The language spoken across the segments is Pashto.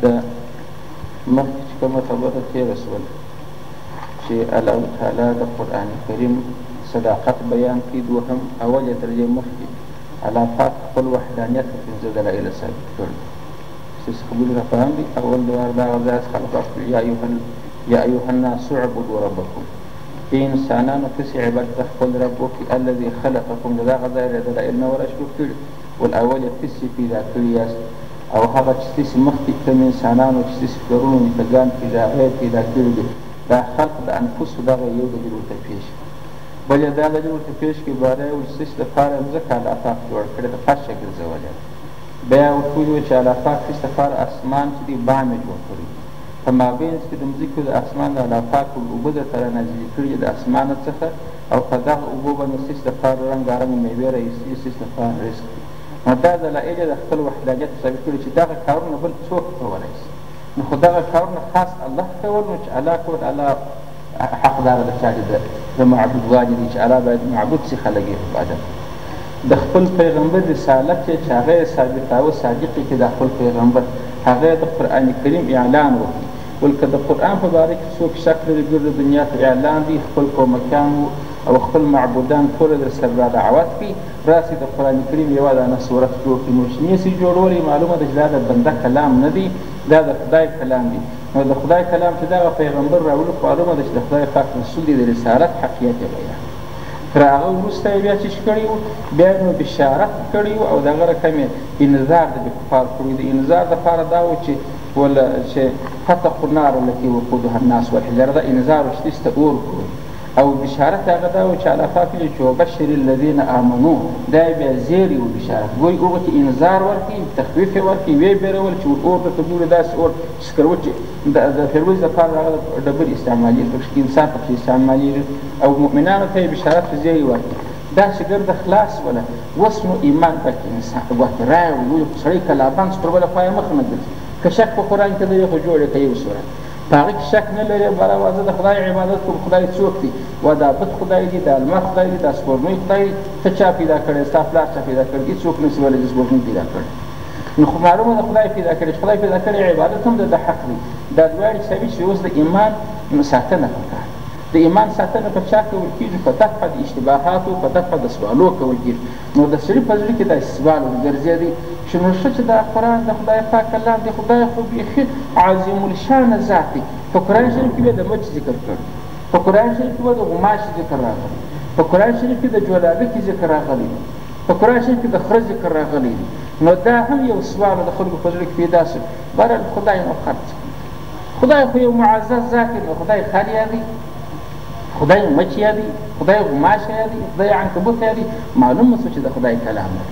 د مخکې چې کومه خبره تېره شوله چې الله تعالی د قرآن کریم صداقت بیان کړي. دوهم اولې درجې مخکې الله پاک خپل وحدانیت په پنځه دلایلو ثابت کړي. ستاسې خبرې را فهم دي. اول دوار دغه ځای څخه خلق یا ایها الناس اعبدوا ربکم، ای انسانانو تاسې عبادت د خپل رب وکړئ. الذي خلقکم د دغه ځای له دلایل نه ورشروع کړي. والاول یې تاسې پیدا کړي یاست او هغه چې تاسې مخکې کوم انسانانو چې تاسې پلرونو نیکهګان پیدا پیدا کړي دي دا خلق د انفسو دغه یو دلیل ورته پېښ کړي. بل یې دا دلیل ورته پېښ کړي باره یې وایي چې ستاسې دپاره یې مځکه الله پاک جوړ کړې ده، فرشه ګرځولې ده. بیا یې ورته وویل چې الله پاک ستاسې دپاره اسمان چې دی بام یې جوړ کړی، په مابینځ کې د مځکې د اسمان د الله پاک اوبه درته رانازلې کړي د اسمانه څخه او په دغه اوبو باندې ستاسې دپاره رنګارنګ میوې راایستې ستاسې دپاره رزق دي. نو دا دلایل یې د خپل وحدانیت ثابت کړي چې دغه کارونه بل څوک کولی شي. نو خو دغه کارونه خاص الله کول، نو چې الله کول الله حقدار د چا د معبود والي دی چې الله باید معبود شي، خلک یې عبادت. د خپل پیغمبر رسالت یې چې هغه یې ثابتاوه صادق یې کړي د خپل پیغمبر، هغه یې د قرآن کریم اعلان وکړي. ولکه د قرآن په باره کې څوک شک لري ګر د دنیا ته اعلان دی، خپل کومکیان او خپل معبودان ټول در سره را دعوت کړي راسي د قرآن کریم یوه دانه صورت جوړ کړي. نو چې نیسي جوړولی معلومه ده چې دا د بنده کلام نه دی، دا د خدای کلام دی. نو د خدای کلام چې دغه پیغمبر راوړي معلومه ده چې د خدای پاک رسول دی، د رسالت حقیقت یې بیان. تر هغه وروسته یې بیا چې کړي وو بیا یې نو بشارت کړي وو او دغه رقم یې انذار د کفار کړي. د انذار دپاره دا و چې ولا چې فاتقوا النار التي وقودها الناس والحجاره، دا انذار و چې تاسې ته اور کړو. او بشارت هغه دا و چې الله پاک ویلي چې وبشر الذین آمنو، دا یې بیا زیری و بشارت. ګوی هغو ته انذار ورکړي، تخویف یې ورکړي، ویې بیرول چې اور درته ګوري داسې اور چې سکروچې د فیروز دپاره هغه ډبرې استعمالېږي، پکې انسان پکې استعمالېږي. او مؤمنانو ته یې بشارت په زیری ورکړي. دا چې ګرده خلاص وله اوس نو ایمان پکې انسان ګوتې رایه وګوري خو سړی کلابند پر بله خوا یې مخ نه ګرځي. که شک په قرآن کې لري خو جوړ یې که یو صورت په هغه کې شک نه لري بله وازه د خدای عبادت کوم. خدای څوک دی؟ و دا بت خدای دی، دا لمر خدای دی، دا سپوږمۍ خدای دی. ته چا پیدا کړی؟ ستا پلار چا پیدا کړی؟ هېڅوک نشي ویلی چې سپوږمۍ پیدا کړی. نو خو معلومه ده خدای پیدا کړی چې خدای پیدا کړی عبادت هم د حق دی. دا دواړې سوي چې اوس د ایمان ساتنه پکار. د ایمان ساتنه په چا کول کېږي؟ په دفع د اشتباهاتو، په دفع د سوالو کول کېږي. نو د سړي په زړه کې داسې سوال ورګرځېدی چې نو ښه چې دا قرآن د خدای پاک کلام دی، خدای خو بیخي عظیم الشانه ذات دی. په قرآن شریف کې به د مچ ذکر کړی، په قرآن شریف کې به د غوماشي ذکر راغلی، په قرآن شریف کې د جولابکي ذکر راغلی، په قرآن شریف کې د خره ذکر راغلی دی. نو دا هم یو سوال د خلکو په زړه کې پیدا شو. بهرحال خدای نو خرڅ کړي. خدای خو یو معزز ذات دی، نو خدای خر یادي، خدای مچ یادي، خدای غوماش یادي، خدای عنکبوت یادي. معلومه شو چې د خدای کلام دی.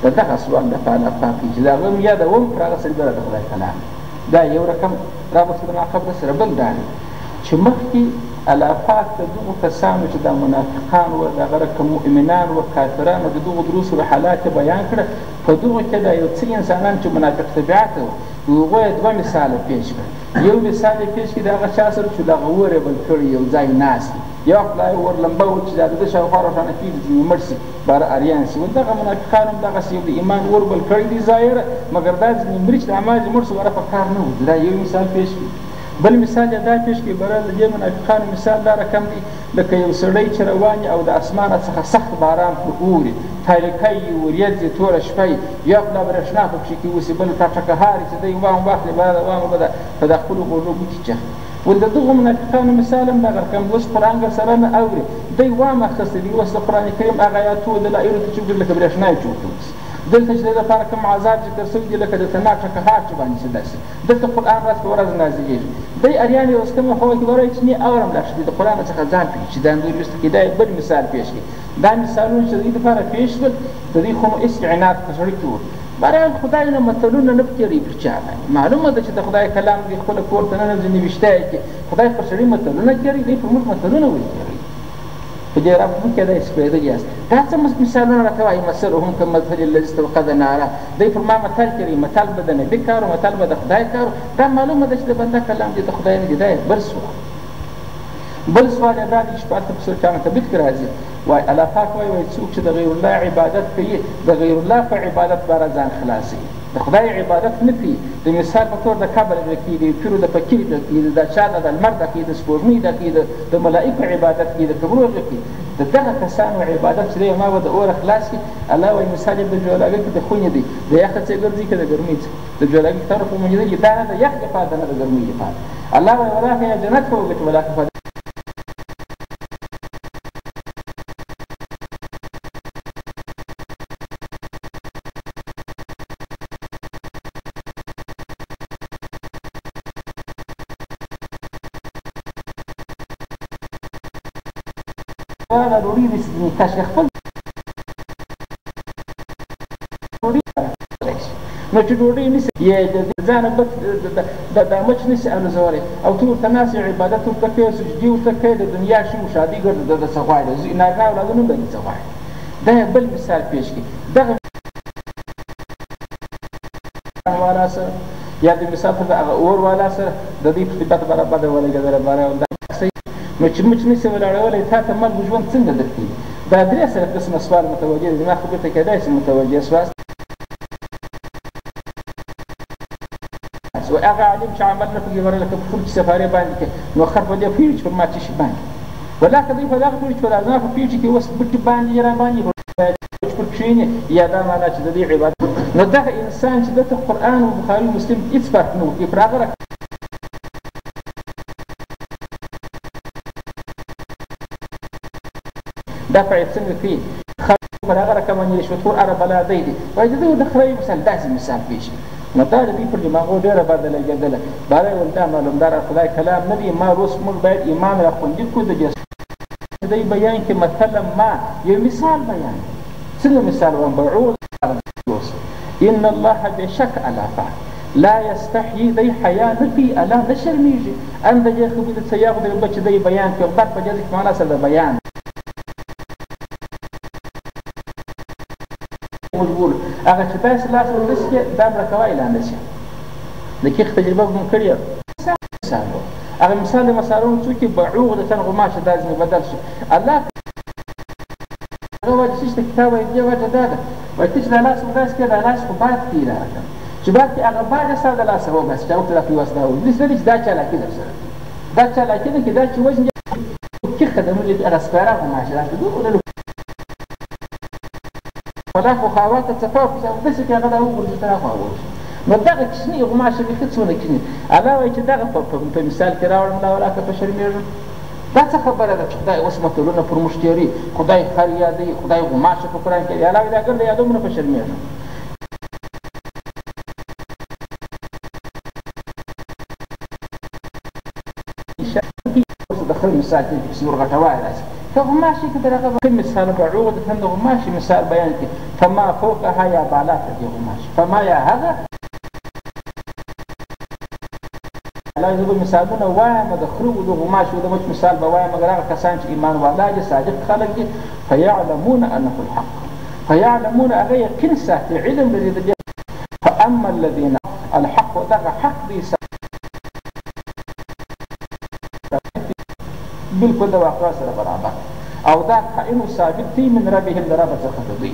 د دغه سوال دپاره الله پاک چې د هغه م یادوم کړه هغه سړي بله د خدای کلام دی. دا یو رقم رابطه د ناخبره سره. بل دا دی چې مخکې الله پاک د دغو کسانو چې دا منافقان وو، دغه رقم مؤمنان وو، کافران وو، د دغو دروسو حالات یې بیان کړه. په دغو کې دا یو څه انسانان چې منافق طبیعته وو د هغو یې دوه مثاله پېښ کړه. یو مثال یې پېښ کړي د هغه چا سره چې دغه اور یې بل کړي یو ځای ناست دي، یو خدای ور لمبه و چې دا د ده شاوخوا روښانه کېږي چې مړ شي باره اریان شي. دغه منافقان هم دغسې یو د ایمان اور بل کړی دي ظاهره، مګر دا ځینې مري چې د اعمال یې مړ شو باره په کار نه وو. دا یو مثال پېښ کړي. بل مثال یې دا پېښ کړي بره د دې منافقانو مثال دا رقم دی لکه یو سړی چې روان او د اسمانه څخه سخت باران پر اوري، تاریکی یې وریځې توره شپه یې، یا خو لا برېښنا پکښې کې اوسي، بل ټاټکهاري چې دی وام واخلي بله وامه به په دا خپلو غوږو ګوتې چخي. ول د دغو منافقانو مثال هم دغه رقم اوس قرآن سره نه اوري، دی وام اخیستی دی. اوس د قرآن کریم هغه آیاتو دلایلو ته چې وګوري لکه برېښنا یې چورته اوسي. دلته چې د دې لپاره کوم عذاب ذکر شوي دي لکه د تنار ټکهار چې باندې چې داسې دلته قرآن ورځ په ورځ نازلېږي. دی اریان یې اوس کومه خوا کې وایي چې نه اورم لا شي د قرآن څخه ځان پوهېږي چې دا اندوري وروسته کې دا یې بل مثال پېښ کړي. دا مثالونه چې د دې لپاره پېښ شول د دې خو نو هېڅ عناد په زړه کې وو. بهرحال خدای نه متلونه نه پکېږي پر چا باندې. معلومه ده چې د خدای کلام دی خپله کور ته ننوځي نوشته یې کړي. خدای پر سړي متلونه کوي، دی پر موږ متلونه ویل کوي. په دې رب موږ کېدای سپېدلي یاست. دا څه مثالونه راته وایي؟ مثلهم کمثل الذي استوقد نارا. دی پر ما متل کوي، متل به د نبي کار و متل به د خدای کار. دا معلومه ده چې د بنده کلام دی د خدای نه دی. دا بل سوال. بل سوال یې دا دی چې په هلته په سورة عنکبوت کې راځي وای الله پاک وای څوک چې د غیر الله عبادت کوي د غیر الله په عبادت باندې ځان خلاصوي د خدای عبادت نه کوي د مثال په طور د قبر ډډه کوي د پیرو د فقیر ډډه کوي د چا د لمر ډډه کوي د سپوږمۍ ډډه کوي د ملایکو عبادت کوي د قبرو ډډه کوي د دغه کسانو عبادت چې دی ما به د اور خلاص کړي الله وایي مثال یې د جولاګۍ کې د خونې دی د یخه څخه ګرځي که د ګرمۍ څخه د جولاګۍ طرف موجوده چې دا نه د یخ لپاره نه د ګرمۍ لپاره الله وایي ولاکه یا جنت به وګټي ولاکه هذا نريد كشف خپل نو چې ډوډۍ نشي یا د ځان د مچ نشي الوزوري او ټول تناس عبادت ورته کوي سجدي ورته کوي د دنیا شي شادي ګرځي د سغواړي نارینه اولادونه به یې سغواړي دا بل مثال پیش کړي دغه والا سره یا د مثال په اور والا سره د دې په صفات برابر ولګېدل برابر نو چې موږ نشي ولاړولی تا ته مرګ ژوند څنګه درکوي دا درې سره قسمه سوال متوجه دی زما خبرې ته کېدای شي متوجه سواست هغه عالم چې عمل نه پکې غواړي لکه په خپل کې سفارې باندې کوي نو خر په دې پوهېږي چې پر ما څه شي باندې ولاکه دوی په دغه پوهېږي چې په زما په پوهېږي کې اوس بټې باندې یې راباندې پر کښېني یا دا معنا چې د دې عبادت نو دغه انسان چې دته قرآن او بخاري مسلم هېڅ فرق نه وکړي پر هغه دا فعل څنګه کوي پر هغه رقم باندې رشوتخور بلا دی دی وایي د د خدای مثال داسې مثال پیش نو دا د دې پر دماغو ډېره باندې لګېدله باره یې دا معلومدار خدای کلام نه دی ما اوس موږ باید ایمان را خوندي کړو د دی بیان کې مثلا ما یو مثال بیان څنګه مثال وایم بعوض ان الله بشک الله پاک لا يستحيي دی حیا نه کوي الله نه شرمېږي ان د دې خبرې څه یاخدي بچ دی بیان کوي بر په جزې کې معنا سره د بیان مجبور هغه چې تاسو لاس ورنس کې دا مړه کوئ لاندې شي د کیخ تجربه به مو کړې مثال هغه مثال د مسارونو څوک بعوغ د تن غماشه دا ځنې بدل شو الله هغه وایي چې کتاب یې دې وجه دا ده وایي ته چې د لاس ورنس کې د لاس خو باد کړي راکړه چې باد کې هغه باد سره د لاس وبس چې ورته راپی وسدا و دې سره چې دا چالاکي در سره دا چالاکي نه کې دا چې وزن کیخ د مولې هغه سپاره غماشه راکړه ولا خو خواته تفاوت داسې کې هغه دا وګورئ چې هغه وګورئ نو دغه کښنې غوماشه بیخي څونه کښنې الله وایي چې دغه په مثال کې راوړم دا ولاکه په شرمېږم دا څه خبره ده چې خدای اوس متلونه پر موږ تېري خدای خر یادوي خدای غوماشه په قرآن کې الله وایي دا ګرده یادومونه په شرمېږم د خپل مثال کې چې ورغټوای راشي غماشي که دغه مثال بعوض د غماشي مثال بیان کړي فما فوقها یا بالا ته دي غماشي فما یا هغه الله زه به مثالونه وایم د خرو د غماشو د مچ مثال به وایم مګر هغه کسان چې ایمان والا دي صادق خلک دي فیعلمون انه الحق فیعلمون هغه یقین ساتي علم لري د فاما الذين الحق دغه حق دي بالکل د واقع سره برابر او دا قائم ثابت دی من ربهم د رب څخه دی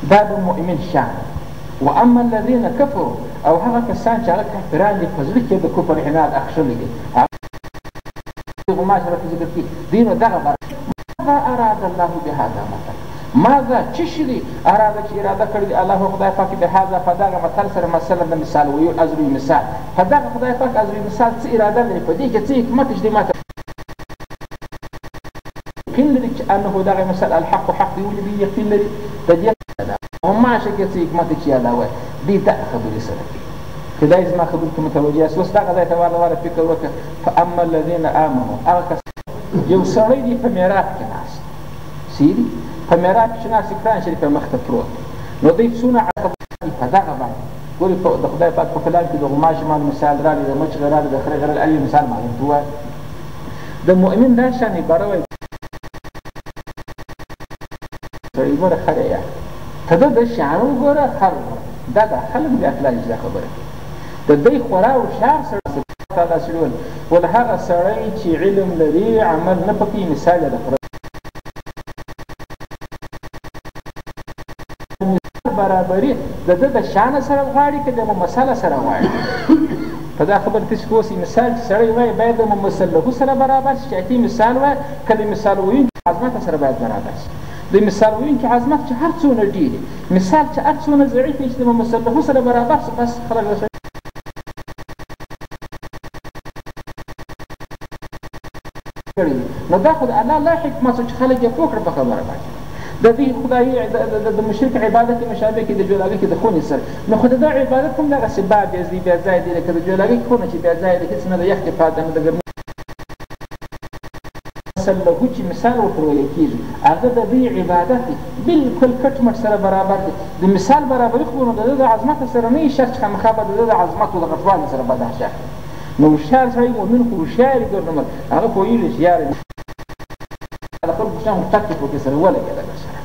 دا د مؤمن شان واما الذين كفروا او هغه کسان چې هغه کافران دي په زړه کې د کفر عناد اخښلي دي هغه غوماشه راته ذکر کړي دي نو دغه ماذا اراد الله بهذا مثلا ماذا چې شي اراده چې اراده کړې دي الله خدای پاک بهذا په دغه مثل سره مثلا د مثال ویو ازري مثال په دغه خدای پاک ازري مثال څه اراده لري په دې کې څه حکمت دې ماته يقين لري انه دغه مثل الحق حق يولي دي يقين لري تجي هم شکه چې حکمت چې علاوه دي دا خبرې سره کله چې ما خبرې متوجه اوس دا غځای ته واره فکر وکړه فاما الذين امنوا هغه یو سړی دی په میراث کې ناس سیدي په میراث کې ناس قرآن شریف په مخ ته پروت نو دوی څونه عقب په دغه باندې ګوري د خدای پاک په کلام کې د غوماشې مال مثال راغلی د مچ راغلی د خره راغلی اي مثال معلوم دوه د مؤمن دا شان عباره وایي ګوره خره یا ته د شان وګوره خر دا د خلک د اخلاق دا خبره د دوی خورا او شار سره تعالی سړول ول هغه سړی چې علم لري عمل نه پکې مثال د برابري د شان سره غواړي که د ممثله سره غواړي په دا خبره تاسې پوه شئ مثال چې سړی وایي باید د ممثل له سره برابر شي چې اتي مثال وایي که د مثال ویونکي عظمت سره باید برابر شي د مثال ویونکي عظمت چې هر څونه ډېر مثال چې هر څونه ضعیف وي چې د ممثل له سره برابر شي بس خلک نو دا خو د الله لا حکمت چې خلک یې پوه کړه په خبره باندې د دې خدایي د مشرک عبادت مشابه کې د جولاګۍ کې د خونې سره نو خو د دا عبادت هم دغسې باب یزدي بیا ځای دی لکه د جولاګۍ خونه چې بیا ځای دی هېڅ نه د یخ دفاع نه د ګرمۍ لهو چې مثال ورته ویلی کېږي هغه د دې عبادت دی بلکل کټ مټ سره برابر دی د مثال برابري خو نو د ده د عظمت سره نه وي شرط چې خامخا به د ده د عظمت او د غټوالي سره به دا شرط نو هوښیار سړی مؤمن خو هوښیار وي ګورنمل هغه پوهېږي چې یاره د خلکو شیانو ټک یې پکې سره ولګېده سره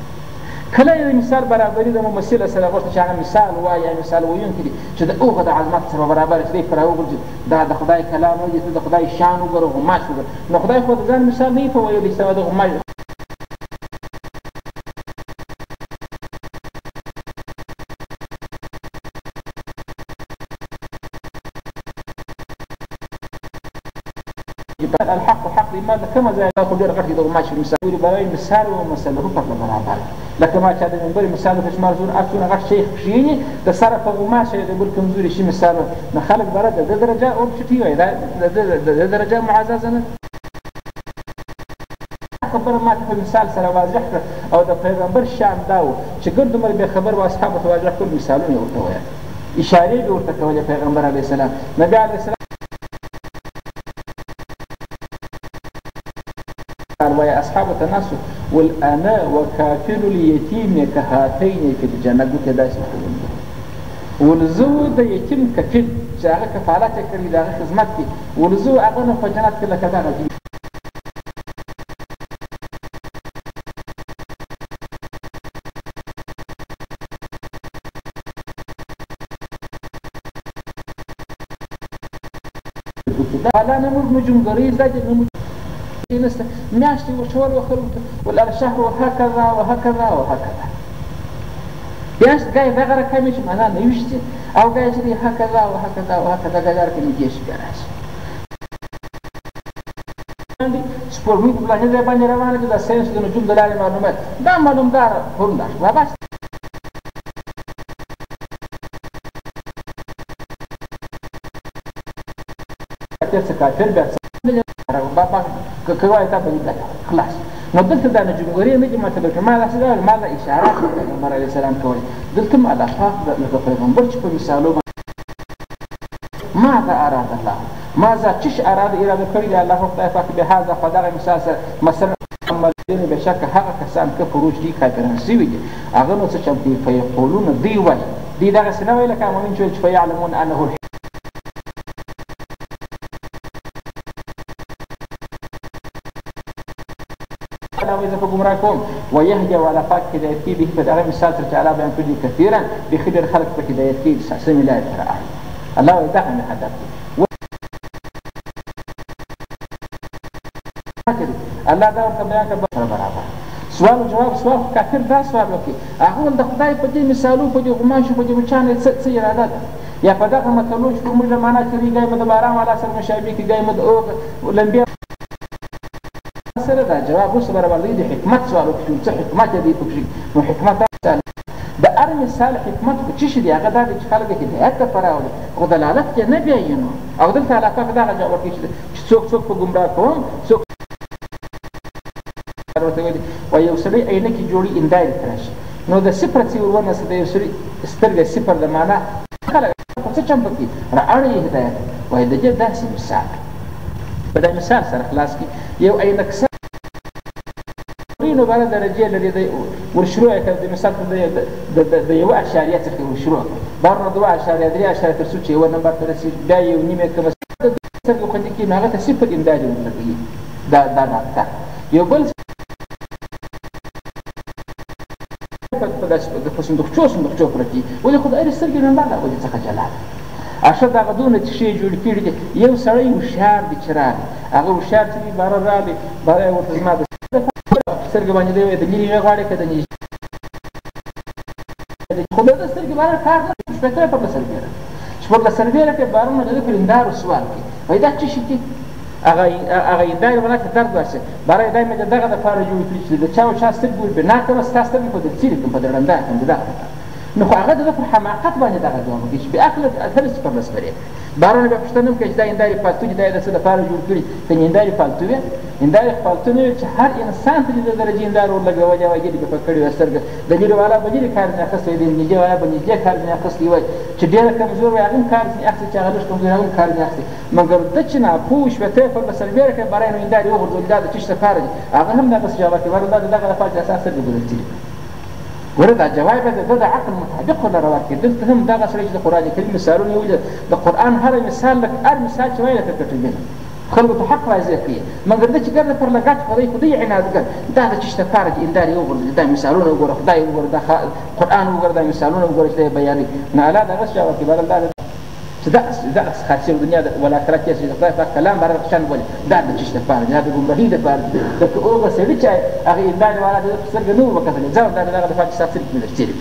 کله یې د مثال برابري د ممثله سره غوښته چې هغه مثال وایي یا مثال ویونکی دی چې د هغه د عظمت سره برابر چې دی پرې وګورځي دا د خدای کلام دی ته د خدای شان وګوره غماش وګوره نو خدای خو د ځان مثال نه یې په ویلی سوی د غماش الحق حق لماذا كما زي لا خدير غير كده وماشي مثال برای مثال و مثال رو پر برابر لکه ما چې د منبر مثال په شمار زور افتونه غټ شیخ شي د سره په غماشه د بل کمزوري شي مثال نه خلق برد د درجه او چټي وي د درجه معززه نه خبر ما په مثال سره واضح او د پیغمبر شان داو چې ګرد مر به خبر او اصحاب ته واضح کول مثالونه ورته وایي اشاره به ورته کولې پیغمبر علیه السلام نبی علیه السلام ويا أصحاب التناسل والأنا وكافل اليتيم كهاتين في الجنة قلت دايس والزو ده يتيم كفل جاء كفالات كري ده خدمتك والزو أغنى فجنات كلا كذا غادي فلا نمر نجوم غريز ده ماشي وشوال وخروج ولا الشهر وهكذا وهكذا وهكذا ياش جاي بغرة كمش معنا نيوشتي أو جاي يشتري هكذا وهكذا وهكذا جارك نجيش جراش سپور ميت بلا هذا بني روانة كذا سينس كذا نجوم دلالة معلومات دا معلوم دار هرنداش واباش كافر بس بابا كواي تابع خلاص نضلت ده الجمهورية نجي ما تبقى ماذا سؤال ماذا إشارات النبي عليه السلام كوي قلت ما الأخلاق لتقريبا برش بمثاله ماذا أراد الله ماذا تش أراد إرادة كريم الله فاك بهذا فدار مثلا عملين بشك حق كسان كفروج دي كافرين سوي أغنوا سشمتي فيقولون دي وي دي ده سنوي لك أمين شوي فيعلمون أنه وإذا فقمراكم ويهدي ولا فاك هدايتي به فدعي مثال ترجع بأن كل كثيرا بخدر خلق بهدايتي سمي لا يترى الله يدعم من حدث الله دعوة بيانك برابر سؤال وجواب سؤال كثير ده سؤال وكي أقول ده خداي بدي مثالو بدي غماش بدي بچان سير هذا يا فداك مثلوش كمجة معنا كري جاي مد بارام على سر مشابه كي جاي مد أوق والأنبياء سره دا جواب اوس برابر دی د حکمت سوال وکړو څه حکمت دی پکې نو حکمت د ار مثال حکمت کو چې شي هغه دا چې خلک هدایت ته فراولي او دلالت یې نه بیانو او دلته علاقه دا جواب ورکړي چې څوک څوک په ګمراه کوم څوک ورته وي او یو سړی عینکې جوړي اندای راشي نو د صفر څي ورونه سره یو سړی سترګې صفر د معنا خلک څه چم پکې راړي هدایت وای د دې داسې مثال په دا مثال سره خلاص کی یو عینک نو بعد درجه لري والشروع كده مثلا ده يو اشاريات في الشروع برضه دوا اشارية دري اشارية ترسوتشي هو نمبر ترسي داي ونيمه كما سرقو خديكي ما غتا صفر امداد المتقي دا يقول ده صندوق بركي ولي خد اير سرقي من بعد ولي تخجلات عشان دا غدونه شيء جوړ کړی دی یو سړی هوښیار دی چې راغی هغه هوښیار چې دی باره راغی باره یې ورته زما د سترګې باندې دی د نیلي غاړې که د خو د سترګې باران کار نه کوي شپېته پر سربېره شپږ سربېره کې بارونه د پر اندار سوال کوي وای دا څه شي هغه اندار ولا ته درد ورسي برای دای مې دغه د فارج جوړ کړی چې د چا سترګې بنا کوم ستاسو په دې چیرې کوم په درنده کوم دا نو خو هغه د حماقت باندې دغه دوام کوي چې به عقل درس پر مسبري بارونه به پښتنم کې چې دا انداري فالتو دي د څه د فارج جوړ کړی ته انداري فالتو وي انداري فالتو نه چې هر انسان ته د درجه اندار ولګوي یا وایي په کړي وسترګ د لري والا بجری کار نه خسته دي نه والا بجری کار نه خسته وي چې ډېر کمزور وي هغه کار نه اخته چې هغه لږ کمزور هغه کار نه اخته مګر د چې نه پوښ وته په مسلبیر کې برای نو انداري وګورځول دا چې څه فارج هغه هم نه بس جواب کوي ورته دغه د فاج اساس ته ګورځي ورته جواب د عقل مطابق ولا راوړي دلته هم دغه سره چې د قران کریم مثالونه وي د قران هر مثال لک هر مثال چې وایي ته کټوي خلکو ته حق راځي کوي مګر د چې ګرځي پر لګات خدای عنادګر دا د چې فارج انداري وګورځي دا مثالونه وګوره خدای وګوره دا قران وګوره دا مثالونه وګوره چې بیانې نه الا دا غش جواب کوي بل دا خاصه دنیا ولا آخرت چې خدای پاک کلام بار شان بول دا د چې فارج دا د ګمراهي د فارج د اوغه سړي چې هغه انداري والا د څنګه نو وکړي ځو دا د فارج ساتل کېږي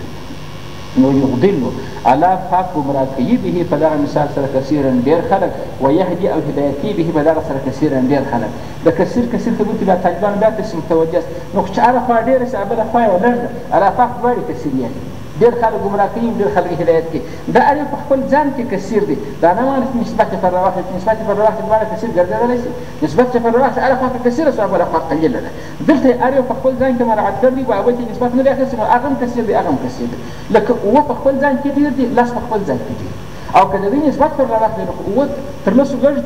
نو يضل على فاق گمراهی به فدغه مثال سره کثیرا ډیر خلق ويهدي او هدایتی به فدغه سره کثیرا ډیر خلق د کثیر ته ګوت بیا طالبان بیا قسم توجه نو چې عرفه ډیر سبب خو ولر على فاق وړي کثیریان ډیر خلک گمراه کوي ډیر خلک هدایت کوي دا اړ په خپل ځان کې کثیر دي دا نه معنی نسبت پر واحد باندې کثیر ګرځیدلی شي نسبت پر واحد عرفه کثیر سره ولا فرق قليل ده دلته اړ په خپل ځان کې مراعات کړی او هغه نسبت نه لري چې اغم کثیر دي اغم کثیر دي لکه هو په خپل ځان کې دي لاس په خپل ځان کې دي او کله دې نسبت پر واحد هو تر لاسو ګرځي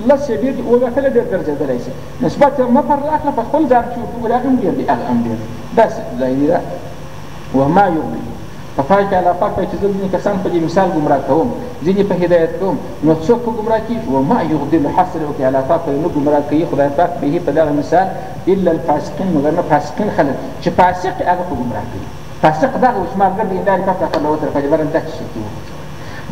لاس یې ډېر او کله ډېر ګرځیدلی شي نسبت نه پر واحد په خپل ځان کې ولا اغم دي اغم دي بس ځای وما يغني فپای کې علاقه کوي چې ځینې کسان په دې مثال ګمراه کوم ځینې په هدایت کوم نو څوک په ګمراه کېږي وما يغضل حاصل وکړي علاقه کوي نو ګمراه کوي خدای پاک به په دغه مثال الا الفاسقین مګر نه فاسقین خلک چې فاسق هغه په ګمراه کوي فاسق دغه شمارګر د انداري پاک په لوتر په جبران ته شي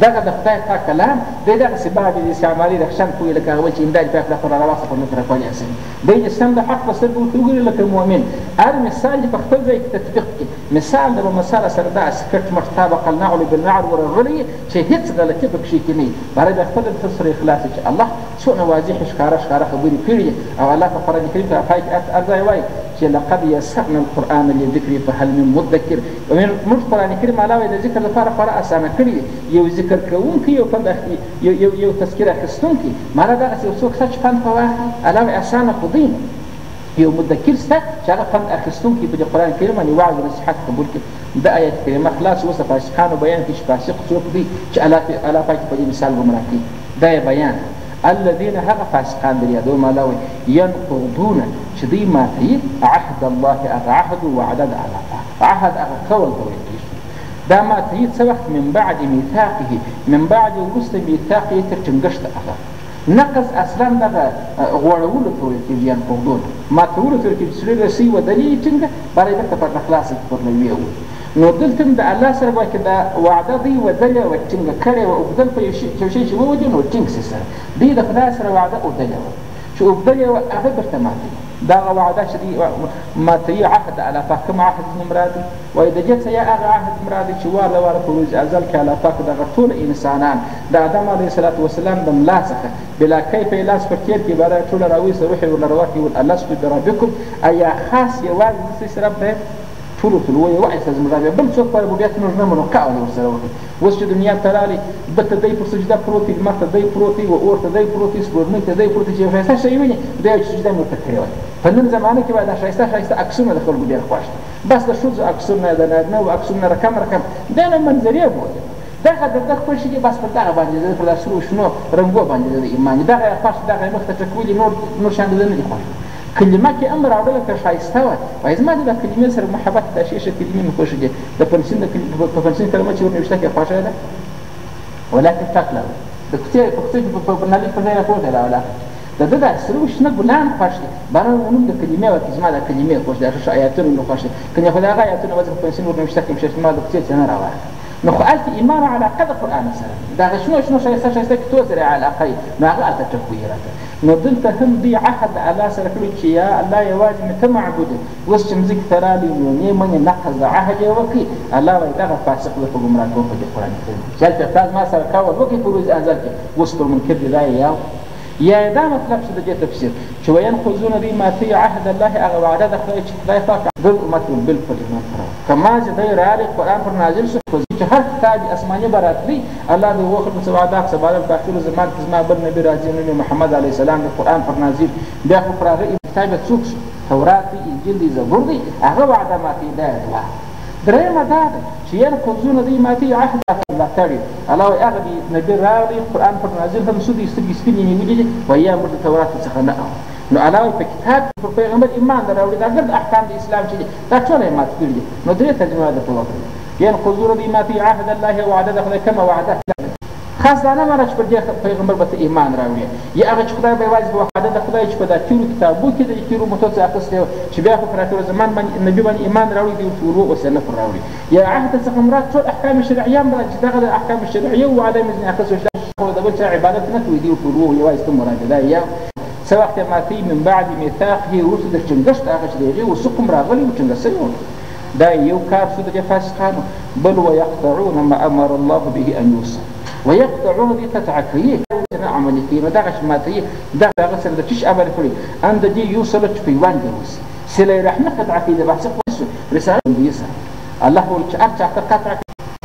دغه د خدای پاک کلام دغه سبب د استعمالي د شان کوی لکه هغه چې انداري پاک لپاره راوځي په نظر کوي اساسي د سم د حق وسر وګوري لکه مؤمن هر مثال په خپل ځای کې تطبیق کړي مثال د مساله سره د اسکټ مطابق النعل بالنعل ورغلي چې هیڅ غلطي پکې کې نه برای د خپل تفسیر اخلاص چې الله څونه واضح ښکارا خبرې کړي او الله په قران کریم کې پای کې ارزای وایي چې لقد يسرنا القران للذكر فهل من مدكر موږ قران کریم علاوه د ذکر لپاره خورا اسانه کړی یو ذکر کوونکی یو فند یو تذکره اخیستونکی معنی دا چې څوک څه فند په واخلي علاوه اسانه خدین یو مدکر سته چې هغه فند اخیستونکی په قران کریم باندې وعظ او نصیحت قبول کړي د آیت کریمه خلاص وسه فاسقانو بیان کې چې فاسق څوک دي چې الله پاک په دې مثال ګمراه کوي دا بیان الذين هغه فاسقان دي یادو مالاوي ينقضون چې دوی ماتي عهد الله هغه عهد وعده د الله عهد هغه قول کوي دا ماتي څه وخت من بعد ميثاقه من بعد وروسته ميثاقه تر ټینګښت هغه نقض اصلا دغه غوړولو ته ویل کېږي ينقضون ماتولو ته ویل کېږي چې رسي ودلې ټینګه برای درته پر خلاص پر نوي نو دلته د الله سره به دا وعده دی ودلې او ټینګه کړې او بدل په یو شی چې وودي نو ټینګ سره دی د خدای سره وعده او دلې چې وبدلې هغه برته ماتي دا وعده چې دی ماتي عهد على فاکم عهد مرادي وای د جت یا هغه عهد مرادي چې والا په روز ازل کې على فاک د ټول انسانان د آدم علیه السلام د ملاسخه بلا کیف لاس په تیر کې برای ټول راوي روحي ولا روحي الله سبحانه ربكم ایا خاص یوازې سره په ټول وای وای سز مرابه بل څوک په ربوبیت نه منو کاول ورسره وکړي اوس چې دنیا ترالي بته دای په سجده پروتي ماته دای پروتي او اورته دای پروتي سپورنه ته دای پروتي چې فیصله شي ویني دای چې سجده مو تکړه وای په نن زمانه کې بعد شایسته عکسونه د خلکو ډیر خوښ بس د شوز عکسونه د نه او عکسونه رقم دا نه منظریه بوله دا د خوښ دي بس په دغه باندې د پر سرو شنو رنګو باندې د ایمان دغه خوښ دغه مخ ته ټکولي نور شان نه دي خوښ کلمه کې امر راوړل که ښایسته وه وایي زما د کلمې سره محبت د شیشه کلمې مې خوښې دي د پنسین کلمه چې ورنوشته کې خوښه ده ولکن تقله د کوڅې په کوڅې کې په نالي په ځای راپورته راوړله د ده دا سره شنه ګلان خوښ دي باره نوم د کلمې ورکړي زما د کلمې خوښ دي هغه آیاتونه مې خوښ دي که نه خو د هغه آیاتونه وځي په پنسین ورنوشته کې مې زما د کوڅې څه نه راوړه نو خو هلته ایمان او علاقه د قرآن سره دغه شنو ښایسته کتو سره علاقه یې نو هغه هلته ټکوي راته نو دلته هم دوی عهد د الله سره کړی چې یا الله یوازې مې ته معبود اوس چې مځکې ته راغلي نو نه منې نقض د عهد یې وکړي الله وایي دغه فاسق زه په ګمراه کوم په دې قرآن کریم چې هلته تاسو ما سره کول وکړي په روز انزل کې اوس پر منکر دي دا یې یا دا مطلب چې د دې تفسیر چې وینقضون دوی ماتوي عهد الله هغه وعده د خدای چې خدای پاک بل امت بالکل ایمان راوړي کما چې دی راغلی قرآن پر نازل شو چې هر کتاب اسماني به راتلي الله دې وکړي چې وعده سبا په آخر زمان کې زما بل نبي راځي نبي محمد علیه السلام د قرآن پر نازل بیا خو پر هغه کتاب څوک شو تورات دی انجیل دی زبور دی هغه وعده ماتوي دا دوه درېیمه دا ده چې ینقضون دوی ماتوي عهد الله تړي الله وایي هغه دې نبي راغلی قرآن پر نازل هم څو دي سترګې سپینې نیولې دي وایي یا موږ د تورات څخه نه اورو نو الله وایي په کتاب پر پیغمبر ایمان در راوړي دا ګرد احکام د اسلام چې دي دا ټول یې مات کړي دي نو درې ترجمه درته وکړئ ینقضون دوی ماتوي عهد الله وعده د خدای کومه وعده خاص دا نه مانه چې پر دې پیغمبر به ته ایمان راوړي یا هغه چې خدای به یوازې په وعده د خدای چې په دا تېرو کتابو کې د تېرو متو څخه اخیستی چې بیا خو پر آخر زمان باندې نبي باندې ایمان راوړي دوی ورته ورو اوس یې نه پر راوړي یا عهد څخه مراد ټول احکام شرعیه هم چې دغه د احکام شرعیه وعده مې ځینې اخیستو چې د بل چا عبادت نه کوي دوی ورته ورو یوازې ته مراد دا یا څه وخت یې ماتوي من بعد میثاقه وروسته د ټینګښت هغه چې د هغې وثوق هم راغلی و ټینګه سوی و دا یو کار شو د دې فاسقانو بل ویقطعون ما امر الله به ان یوصل ويقطعون دي قطع کوي عملي کوي نو دغه ماتوي دغه سره د تش عمل کړي ان د دې یوصل چې پیوان دی اوس سله رحمه قطع کوي د بحث رساله دی سره الله ول چې ارجع قطع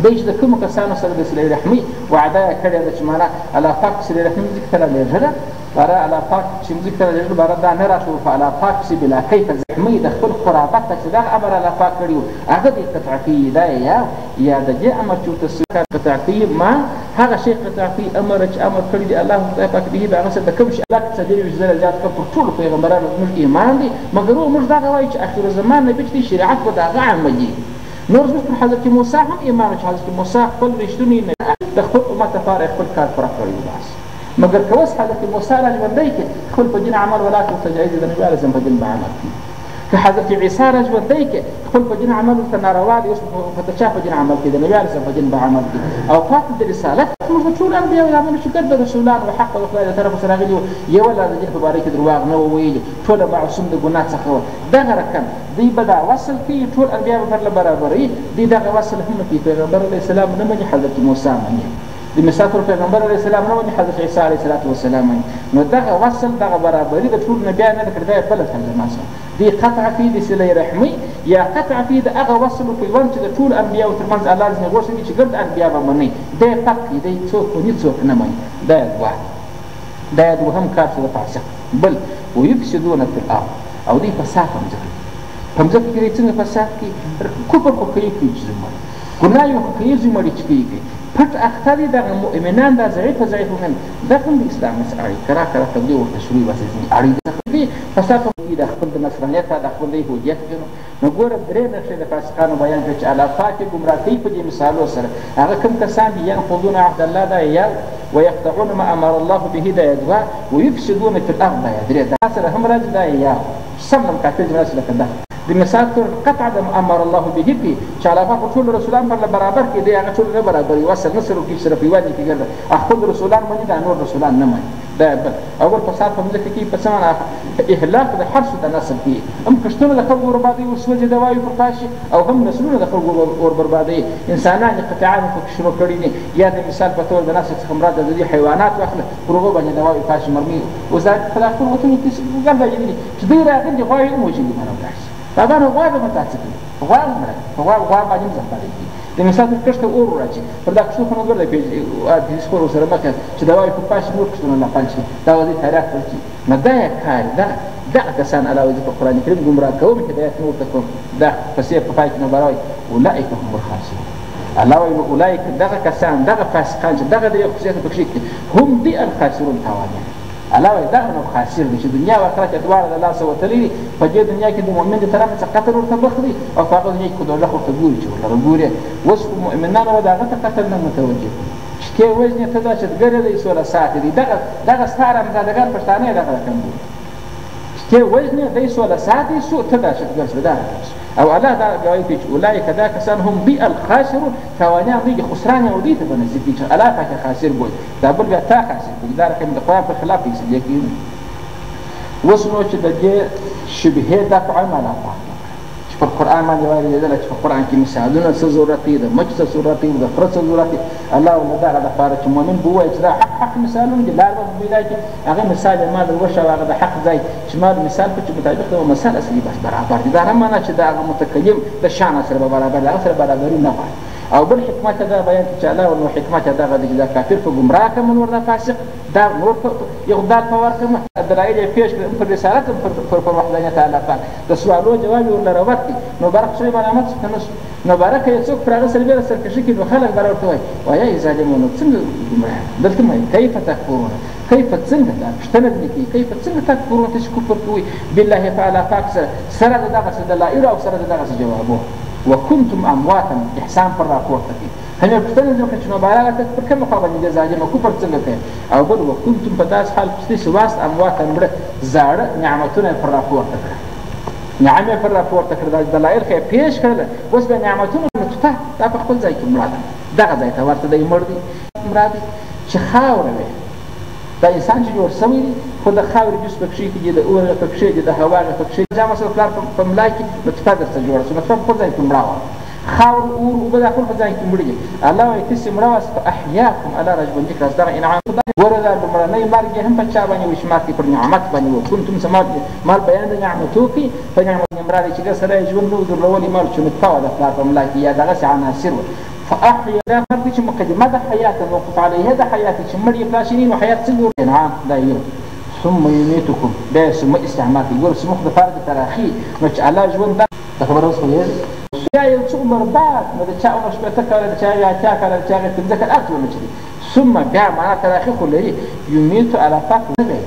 بيش د کوم کسانو سره د سله رحمي وعده کړی د چې معنا الله پاک سله رحمي ذکر لري برا الله پاک چې ذکر لري برا دا نه راشو په الله پاک سي بلا کیف زحمي د خپل قرابت چې دا امر الله پاک کړیو هغه دې قطع کوي دا یا د دې امر چې تاسو قطع کوي ما هغه شی قطع کوي امر چې امر کړی دی الله پاک به هغه سره د کوم شي الله څخه دې زړه زیات کړ په ټول پیغمبرانو موږ ایمان دي مګر موږ دا وایي چې اخر زمان نبی چې شریعت به دا عملي نور زموږ پر حضرت موسی هم ایمان چې حضرت موسی خپل رښتونی نه د خپل امت لپاره خپل کار پوره کړی بس مګر که اوس حضرت موسی راژوندی کړي خپل په دین عمل ولا تجاوز د نبي علیه السلام په دین به عمل کړي که حضرت عیسی راژوندی کړي خپل په دین عمل ورته ناروا دي اوس په چا په دین عمل کړي د نبي علیه السلام په دین به عمل کړي او پاتې د رسالت موږ ټول انبیا او عامل شکر د رسولان او حق د خدای له طرفه سره راغلي یو ولا د دین په باره کې درواغ نه وویلي ټول معصوم د ګناه څخه و دغه رقم دوی به دا وصل کوي ټول انبیا به پرله برابروي دوی دغه وصل هم نه کوي پیغمبر علیه السلام نه مني حضرت موسی مني د مسافر پیغمبر علیه السلام نه مني حضرت عیسی علیه السلام مني نو دغه وصل دغه برابري د ټول نبیانو نه کړی بل ترجمه سره دي قطع فيه د صله رحمي یا قطع فيه د هغه وصل په وان چې د ټول انبیا او ترمنځ الله ځنه غوښتي چې ګرد انبیا به مني د پک دی څوک نه څوک نه مني دا دوهم کار څه د فاسق بل ويفسدون في الارض او دي فساد هم ځکه هم ځکه کې څنګه فساد کې کوپر خو کوي چې زموږ ګناه یو کوي چې مړي چې کوي پټ اختری د مؤمنان د ضعیف مؤمن د کوم اسلام سره اړیکه کرا تبلیغ او تشریح واسي اړیکه کوي فساد کې د خپل د نصرانیت د خپل د هویت نو ګوره درې نشه د فاسقانو بیان کړي چې علاقات ګمراهي په دې مثالو سره هغه کوم کسان دي ينقضون عهد الله دا یا ويقطعون ما امر الله به دا يدوا ويفسدون في الارض دا درې دا سره هم راځي دا یا سمم کافر جناس لکه دا د مثال تر قطع د امر الله به په چې علاقه په ټول رسولان پر برابر کې دی هغه ټول نه برابر وصل نصر کې سره په وادي کې ګرځي خپل رسولان باندې دا نور رسولان نه مانی دا اول فساد په مځکه کې په سمانه اهلاک د حرس د نسل کې هم کشتونه د خلکو بربادي او سوځي د وایو پر کاشي او هم نسلونه د خلکو اور بربادي انسانان قطعان په شروع کړی دي یا د مثال په تور د نسل څخه مراد د دې حیوانات واخله پروغه باندې د وایو کاشي مرمي او ځکه خلاصو وته کې ګرځي چې دوی راغلي غواړي موجودي مرمه دا نه غواړم تاسو ته غواړم باندې ځپاري د مثال په کښته اور راځي پر دا څه خو نو ګرځي په دې سپورو سره مکه چې دا وایي په پاش نور کښتونه نه پنځي دا وځي تاریخ ورچی نه دا کار دا کسان علاوه د قران کریم ګمراه کوم هدایت نور ته کوم دا پسې په پای کې نو براوي اولئک هم الخاسرون علاوه اولئک دغه کسان دغه فاسقان چې دغه د خصوصیت په کې هم دي الخاسرون تاوانیان علاوه دغه نو خاسر دي چې دنیا او آخرت دواړه د الله سره وتلي په دې دنیا کې د مؤمن د طرف څخه قتل ورته بخري او په هغه دنیا کې دوزخ ورته ګوري چې ولر ګوري اوس مؤمنانو دغه ته قتل نه متوجه چې کې وزن ته دا چې ګره دي سوله ساتي دغه ستاره مزادګان پښتانه دغه کوم چې وزن دې سوله ساتي سو ته دا چې ګرځي دا او الله دا گواهی اولئک دا کسان هم بی الخاسرون توانیان دی خسران او دی ته بنزدیکی چې الله پاک خاسر بول دا بل بیا تا خاسر بول دا رقم د قرآن په خلاف یې کوي. اوس نو چې د دې شبهه دفع معنا چې په قرآن باندې وایي چې په قرآن کې مثالونه څه ضرورت دی د مچ څه ضرورت دی د خره څه ضرورت دی الله ولې دغه دپاره چې مؤمن به ووایي چې دا حق مثالونه دي لار به پیدا کړي هغه مثال یې ما در وښه او هغه د حق ځای چې ما د مثال په مطابق د مثال اصلي بس برابر دي دا نه معنا چې د هغه متکلم د شان سره به برابر دی هغه سره برابري نه غواړي. او بل حکمت دا بیان چې الله نو حکمت دغه دی چې دا کافر په ګمراه کوم نور دا فاسق دا نور یو دال په ورکوم دلایل یې پیش کړم پر رسالت پر وحدانیت الله پاک د سوالو جواب ورله راوت دي نو برق شوی علامت څه نو برکه یې څوک پر هغه سره سرکشي کوي نو خلک به ورته وایي وایي ظالمونو څنګه ګمراه دلته مې کیف تکفرون کیف څنګه دا پښتنه دې کوي کیف څنګه تکفرون چې کفر کوي بالله تعالی پاک سره دغه دلایل او سره دغه جوابو وكنتم امواتا احسان پر راپورته کوي هغه پښتنه ځکه چې نو بارا ته پر کومه خبره دي ظالم کفر څنګه کوي او بل وكنتم په داس حال چې سواست امواتا مړه زاړه نعمتونه پر راپورته کړ نعمه پر راپورته کړ د دلایل کې پیش کړل اوس به نعمتونه ته دا په خپل ځای کې مراده دغه ځای ته ورته دی مړ دي مراده چې خاور وي دا انسان چې جوړ شوی دی خو د خاورې جز پکښې کېږي د اوړه پکښې دي د هوا پکښې دا مثلا پلار په ملا کې نطفه درته جوړه شوه نطفه په خپل ځای کې مړه وه خاور اور اوبه دا خپل په ځای کې مړه دي الله وایي تاسې مړه واست په احیاکم الله را ژوندي کړاست دغه انعام ګوره دا لومړنی مرګ یې هم په چا باندې وي شمار کې پر نعمت باندې و کنتم مال بیان د نعمتو کې په نعمت مراد چې ده سره یې ژوند نه و درلولي مال چې نطفه وه د پلار په ملا کې یا دغسې عناصر وه فأحيا دا فرق چې مقدمه د حیات موقف علیه د حیات چې مړ یې پلاشیني نو حیات څنګه انعام دا یو ثم یمیتکم بیا ثم استعمال کوي ګوره ثم د فرد تراخي نو چې الله ژوند دا خبره اوس بیا یو څه عمر بعد نو د چا عمر شپېته کاله د چا هغې اتیا کاله د چا هغې پنځه کاله هر څه ونه چې دي ثم بیا معنا تراخي خو لري یمیتو علی فقر نه دی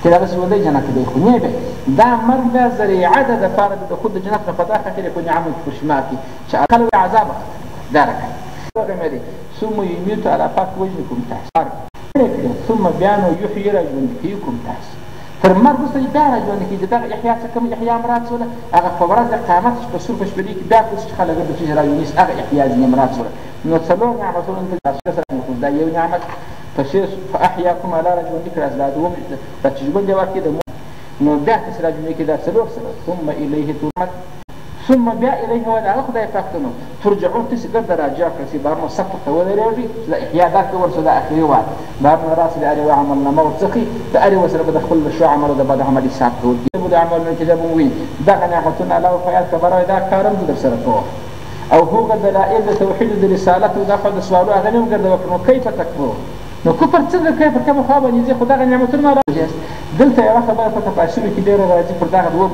چې دغسې ودی جنت دی خو نه دی دا مرګ بیا ذریعه ده دپاره د دخول د جنت نه په دا خاطر یې په نعمت په شمار کې چې اقل وي عذاب درک ثم يميت على فاك وجهكم تحت ثم بيانو يحيي رجل فيكم تحت تر مرګ وروسته بیا راژوندي کېږي دغه احیا څه کوم احیا مراد شوله هغه په ورځ د قیامت چې په سور په شپېلې کې بیا کوس چې خلک به چې راژوندي هغه احیا ځینې مراد شوله نو څلور نعمتونه دلته سره دا یو نعمت فاحیاکم الله راژوندي کړاست دا دوم چې ژوند یې ورکړي نو بیا تاسې راژوندي کړي دا څلور سره ثم الیه ترجعون ثم بیا الیه وایي هغه خدای پاک ته نو ترجعون تاسې ګرده راجع کړئ چې بار نو سقط ته ودرېږي چې د احیا دا کول څه د اخري وایي بار نو راسې د هر یو عمل نه موت څخي د هر یو سره به د خپل ښه عمل او د بد عمل حساب کول کېږي د عملونو چې دا به وویني دغه نعمتونه الله وفیات خبره وایي دا کار هم زه در سره کوم او هغه دلایل د توحید د رسالت او دغه د سوالو هغه نه هم ګرده وکړو نو کیف تکفرون نو کفر څنګه کوي پر کومه خوا باندې ځي خو دغه نعمتونه راځي دلته یوه خبره په تفاصیلو کې ډېره راځي پر دغه دوه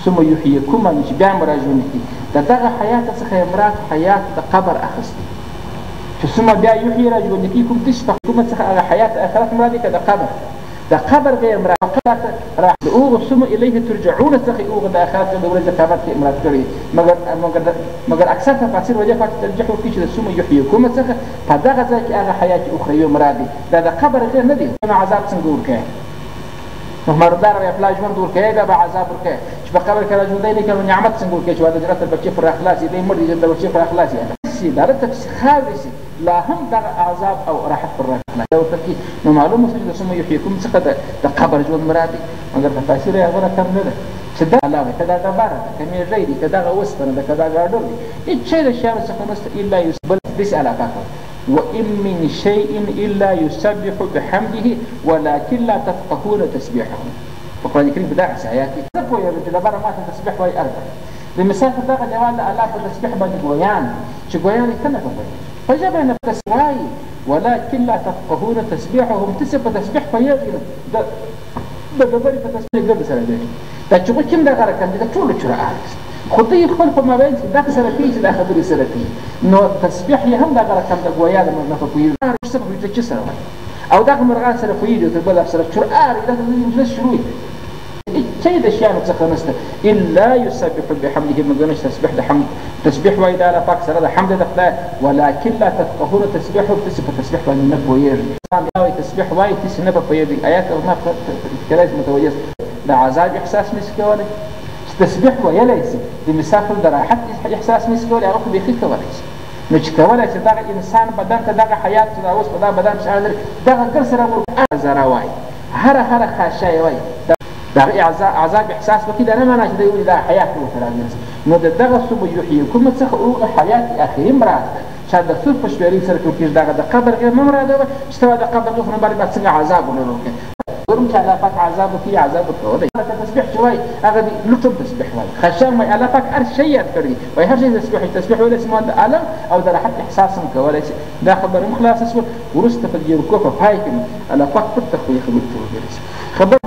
ثم یحییکم باندې چې بیا هم راژوندي کړي د دغه حیات څخه یې مراد حیات د قبر اخیستی چې ثم بیا یحیی راژوندي کړي کوم تش په حکومت څخه هغه حیات آخرت مراد دی که د قبر د قبر غیر مراد د هغو ثم الیه ترجعون څخه هغه د آخرت د ورځې د قیامت کې مراد کړی مګر اکثر تفاسیر وجه پاتې ترجیح ورکړي چې د ثم یحییکم څخه په دغه ځای کې هغه حیات اخروي مراد دی دا د قبر غیر نه دی نو عذاب څنګه ورکوي نو مردار به پلا ژوند ورکوي بیا به عذاب ورکوي چې په قبر کې راژوندی نه کوي نعمت څنګه ورکوي چې واده جنت د بچې پر اخلاص دی مړ دی د بچې پر اخلاص دی دا رته خاورې سي لا هم دغه عذاب او راحت پر راخلاص ورته کي نو معلومه شوه چې د ثم یحییکم څخه د قبر ژوند مراد دی مګر تفاسیر یې هغه کم نه ده چې دا علاوه که دا ډبره ده که میږی دي که دغه اوسپنه ده که دا ګاډر دی هېڅ شی د شیانو څخه نشته الا بل داسې علاقه کوي وإن من شيء إلا يسبح بحمده ولكن لا تفقهون تسبيحه القرآن الكريم بداعي آياتي تقوى يا رجل بارا ما تسبح وهي أربع لمثال فتاقة جوال الله تسبح بني قويان شو قويان يتنفى بني فجاب أن تسواي ولكن لا تفقهون تسبيحهم تسب تسبح فيغير ده جبري فتسبيح قبل سنة دي تشوفوا كم ده غرق كان ده طول الشرعات خطي خلف ما بين ده سلفي ده خبري سلفي نو تسبيح يهم ده غرق كان ده قويان من نفقوي مش سبب يتجسر او ده مرغان سلفي ده تبلا سلف شرعات ده مش شروي شيء الشيء متسخر نسته إلا يسبح بحمده من دونش تسبح ده حمد تسبح وإذا لا فاك سر ده حمد ده ولكن لا تفقهون تسبحه تسبح تسبح وإن النبو يرجع تسبح واي تسنبه في آيات ما كلام متوجس ده عذاب إحساس مسك ولا تسبيح ویلی شي د مثال په د راحت احساس نشي کولی هغه خو بیخي کولی شي نو چې کولی شي دغه انسان بدن ته دغه حیات چې دا اوس په دا بدن چې حاضر دغه ګر سره ذره وایي هره خاشه یې وایي دغه عذاب احساس وکړي دا نه معنا چې دی ولې دا حیات ورته راګرځي نو د دغه ثم یحییکم څخه هغه حیات اخري مراد ده چې د څه په شمېرې سره کوي دغه د قبر کې هم مراد ده چې ته د قبر نه باندې به څنګه عذاب ورکړي ورم چې الله پاک عذاب کوي عذاب کوي تسبیح شوي هغه دې لطف تسبیح وایي خشم وایي الله پاک هر شی یاد کړی وایي هر شی تسبیح ویل اسمه د علم او د راحت احساس هم کولی شي دا خبره هم خلاصه شوه وروسته په دې رکوع په پای کې الله پاک پټه خو یې خبرې ته وګرځي خبر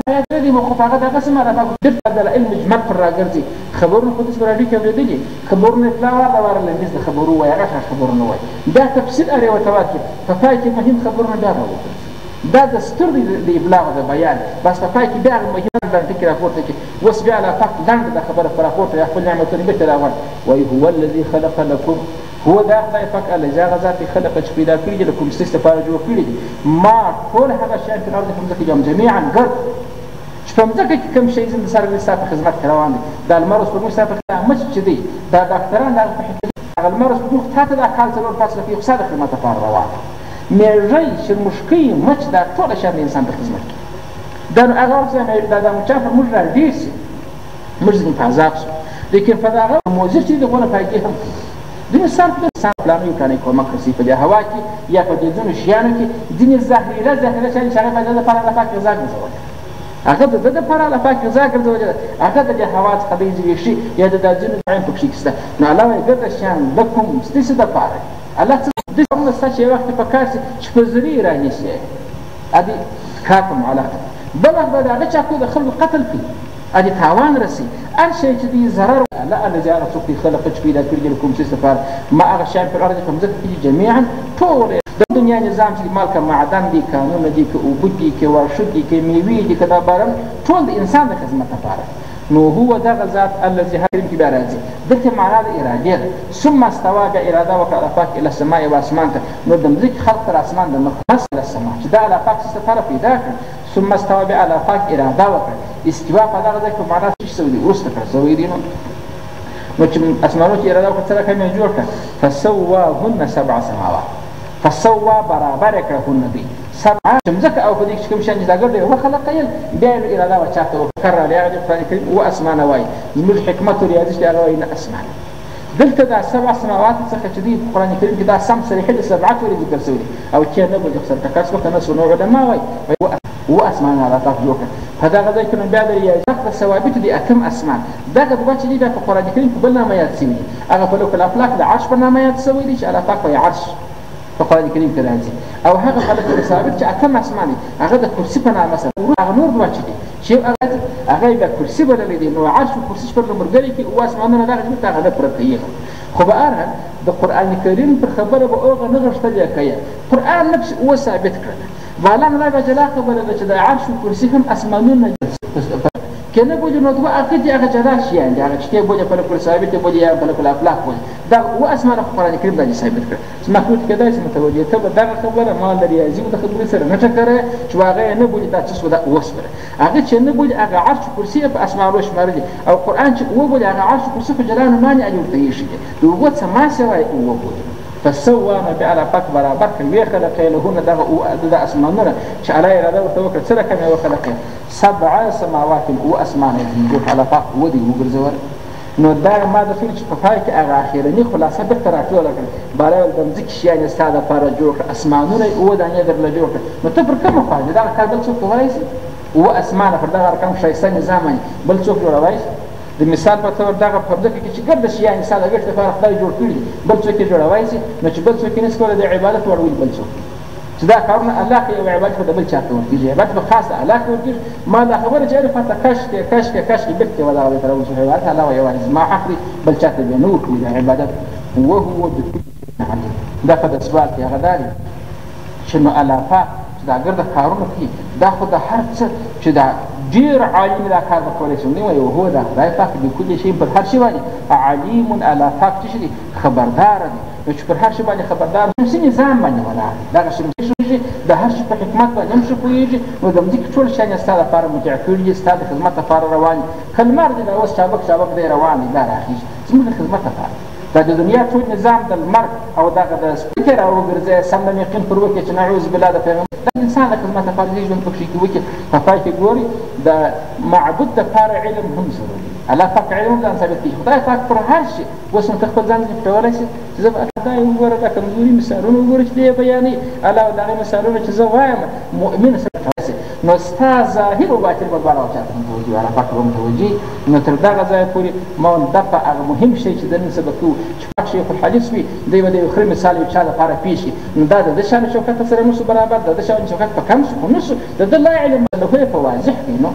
دې مو خو هغه دغه سم را پاک د علم اجماع پر راګرځي خبرونه خو تاسو راډیو کې اورېدلي خبرونه اطلاع ورله لنډیز د خبرو وایي هغه خبرونه وایي دا تفصیل اړ یو تواتر په پای کې مهم خبرونه دا راوځي دا دستور د ابلاغ د بیان بس په پای کې بیا مهم د فکر راپورته کې اوس بیا لا فقط لنډ د خبره پر راپورته یا خپل نعمتونه بیرته راوړ وایي هو الذي خلق لكم هو دا خدای پاک الله هغه ذات خلق چې پیدا کړي دي لکم ستاسو لپاره جوړ کړي دي ما ټول هغه شیان په ارض کې جميعا ګرد چې په ځکه کې کوم شی زند سره د ستاسو خدمت روان دي د المرس په مستفق مچ چې دي دا ډاکټران دا په حقیقت المرس په مخ ته دا کال څلور فاصله کې خصاده خدمت لپاره روان دي میږي شرمشکي مچ دا ټول شان د انسان په خدمت کې دا هغه څه دا د مچا په موږ راځي موږ څنګه په عذاب لیکن په هغه موجود چې دغه فائدې هم د مثال په انسان پلانو کړي کومه کسي په هوا کې یا په دې ځینو شیانو کې ځینې ظاهري چې هغه باندې د لپاره د پاک غذا ګرځول هغه د لپاره د پاک غذا ګرځول هغه د هوا څخه د شي یا د ځینو عین په شي کسته نو علاوه ګرځي شان د کوم ستاسو د لپاره الله د کوم څه وخت په کار چې په زری راني شي ادي کاکم علاقه بل وخت هغه چې د خلکو قتل کوي ادي تاوان رسي هر شی چې دی ضرر لا الله جل وعلا خلق پیدا کړی لكم سفر ما هغه شی په ارض کوم ځکه چې جميعا ټول د دنیا نظام چې مال کا معدن دي قانون دي که اوبو دي که ورشو دي که میوې دي که دا بارم ټول د انسان د خدمت لپاره نو هو دغه ذات الذي حرم کې راځي دغه معنا د اراده ده ثم استوى باراده وکړه پاک الى السماء واسمان ته نو د مځکې خلق تر اسمان د مخمس الى السماء چې دا له پاک څخه پیدا کړ ثم استوى بالا پاک اراده وکړه استوا په دغه ځای کې معنا څه شوی ورسته کړ سوي دي نو چې اسمانو کې اراده وکړه څنګه کوي جوړ کړ فسواهن سبع سماوات فسوا برابر کړهن دي سبع ځکه او په دې کې کوم شان چې دا ګرځي هو خلق یې بیا اراده وچاته وکړه لري قرآن کریم او اسمان وای زموږ حکمت او ریاضت هغه وای نه اسمان دلته دا سبع سماوات څخه چې دی قرآن کریم کې دا سم صریح د سبعات ولې ذکر شوی او چې نه به ذکر تکاس وکړه نو نو علماء وای او اسمان الله تعالی وکړه په دا غځای کې نو بیا د ریاضت د ثوابت دي اتم اسمان دا د چې دی په قرآن کریم په بل نامه یاد شوی هغه په لوکل افلاک د عرش په نامه یاد شوی دی چې الله پاک وای عرش په قرآن کریم کې راځي او هغه خلک ثابت چې اتم اسمان هغه د کرسي په نامه سره هغه نور دوه چې چې هغه د کرسي بلل دي نو عرش او کرسي په مرګري کې او اسمانونه دغه چې هغه پرته خو به اره د قرآن کریم پر خبره به اوغه نه غشتل کوي قرآن نفس هو ثابت کړ بالا نه به جلا خبره ده چې د عرش او کرسي هم اسمانونه کنه بوجه نو دوه اخر دي هغه جلا شي يعني هغه چې بوجه پر کل ثابت بوجه یا پر کل افلاک بوجه دا هو اسمان قرآن کریم باندې ثابت کړ چې مخلوق کېدای شي متوجه ته دا خبره مال ریاضي او د خبرې سره نه ټکره چې هغه نه بوجه دا څه ودا وسره هغه چې نه بوجه هغه عرش کرسي په اسمان شمار دي او قرآن چې هو بوجه هغه عرش کرسي په جلال معنی اجل شي دوه څه ما سوای هو بوجه فسوى ما بعلى پاک برابر کړي خلق له د اسمانونه چې علی اراده ورته وکړه سره کوي وخلق سبع سماوات او اسمان دي على پاک ودی وګرځول نو دا ما د فکر چې په پای کې هغه اخیرنی خلاصه به تر راټول کړ بارے د مځکې شیان ستاده لپاره جوړ اسمانونه او دانه درله جوړ نو ته پر کومه خوا دا کار بل څوک کولای شي او اسمان پر دغه رقم شایسته نظام بل څوک جوړوي د مثال په تور دغه په ځکه کې چې ګرد شي يعني ساده ګرد لپاره خدای جوړ کړی بل څوک جوړوي شي نو چې بل څوک نه سکول د عبادت ورول بل څوک چې دا کارونه الله کوي او عبادت په بل چاته ورتيږي عبادت په خاصه الله کوي ورتيږي ما دا خبره چې عرفت کشف بت ولا تر اوسه عبادت الله یوازې ما حقري بل چاته نو کوي عبادت وهو بكل عليم دا په اسباب کې غداري شنو الله پاک دا ګرد کارونه کوي دا خو د هر څه چې دا ډیر عالم دا کار وکولای شي نو یو هو دا خدای پاک د کل شی په هر شی باندې علیم الا پاک چې خبردار دی نو چې پر هر شي باندې خبردار شي نظام باندې ولاړ دغه شي د هر شي په حکمت باندې هم ښه پوهېږي نو د مځکې ټول شیان ستا دپاره مطیع کړي دي ستا د خدمت لپاره روان دي که لمر دی دا اوس چابک دی روان دی دا راخېږي زموږ د خدمت لپاره دا د دنیا ټول نظام د لمر او دغه د سپکې راوګرځوي سم د یقین پر وکړي چې نعوذ بالله د پیغمبر د انسان د خدمت لپاره دې ژوند پکښې کې وکړي په پای کې ګوري د معبود دپاره علم هم ضروري الله پاک علم ځان ثابت کړي خدای پاک پر هر شي اوس نو ته خپل ځان ځینې پټولی شي چې زه به دا وګوره دا کمزوري مثالونه وګوره چې دی بیانوي الله د هغې مثالونه چې زه وایم مؤمن سره نو ستا ظاهر و باطن به دواړه چاته متوجي وي الله پاک به متوجي نو تر دغه ځایه پورې مودفع هغه مهم شی چې د نن سبا کوو چې پاک شیخ الحدیث وي دی به د یو ښه مثال یو چا دپاره پېښ کړي نو دا د ده شان شوکت سره نه شو برابر د ده شان شوکت په کم شو خو نه شو د ده لا علم له خو یې په واضح کړي نو